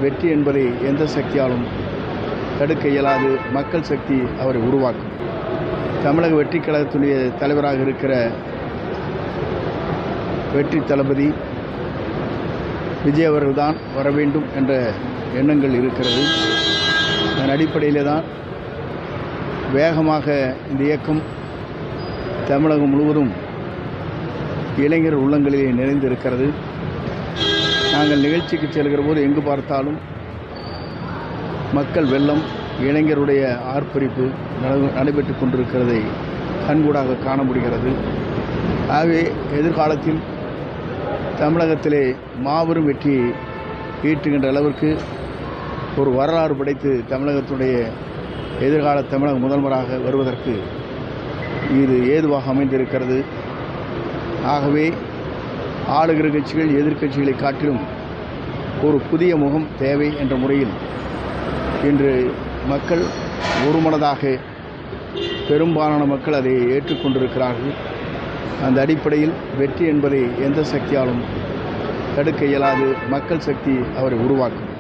வெற்றி என்பதை எந்த சக்தியாலும் தடுக்க இயலாது. மக்கள் சக்தி அவரை உருவாக்கும். தமிழக வெற்றி கழகத்துடைய தலைவராக இருக்கிற வெற்றி தளபதி விஜய் அவர்கள்தான் வர வேண்டும் என்ற எண்ணங்கள் இருக்கிறது. அதன் அடிப்படையிலே தான் வேகமாக இந்த இயக்கம் தமிழகம் முழுவதும் இளைஞர் உள்ளங்களிலே நிறைந்திருக்கிறது. நாங்கள் நிகழ்ச்சிக்கு செல்கிற போது எங்கு பார்த்தாலும் மக்கள் வெள்ளம், இளைஞருடைய ஆர்ப்பரிப்பு நடைபெற்று கொண்டிருக்கிறதை கண்கூடாக காண முடிகிறது. ஆகவே எதிர்காலத்தில் தமிழகத்திலே மாபெரும் வெற்றி ஈட்டுகின்ற அளவிற்கு ஒரு வரலாறு படைத்து தமிழகத்துடைய எதிர்கால தமிழக முதல்வராக வருவதற்கு இது ஏதுவாக அமைந்திருக்கிறது. ஆகவே ஆளுகிற கட்சிகள் எதிர்க்கட்சிகளை காட்டிலும் ஒரு புதிய முகம் தேவை என்ற முறையில் இன்று மக்கள் ஒருமனதாக பெரும்பாலான மக்கள் அதை ஏற்றுக்கொண்டிருக்கிறார்கள். அந்த அடிப்படையில் வெற்றி என்பதை எந்த சக்தியாலும் தடுக்க இயலாது. மக்கள் சக்தி அவரை உருவாக்கும்.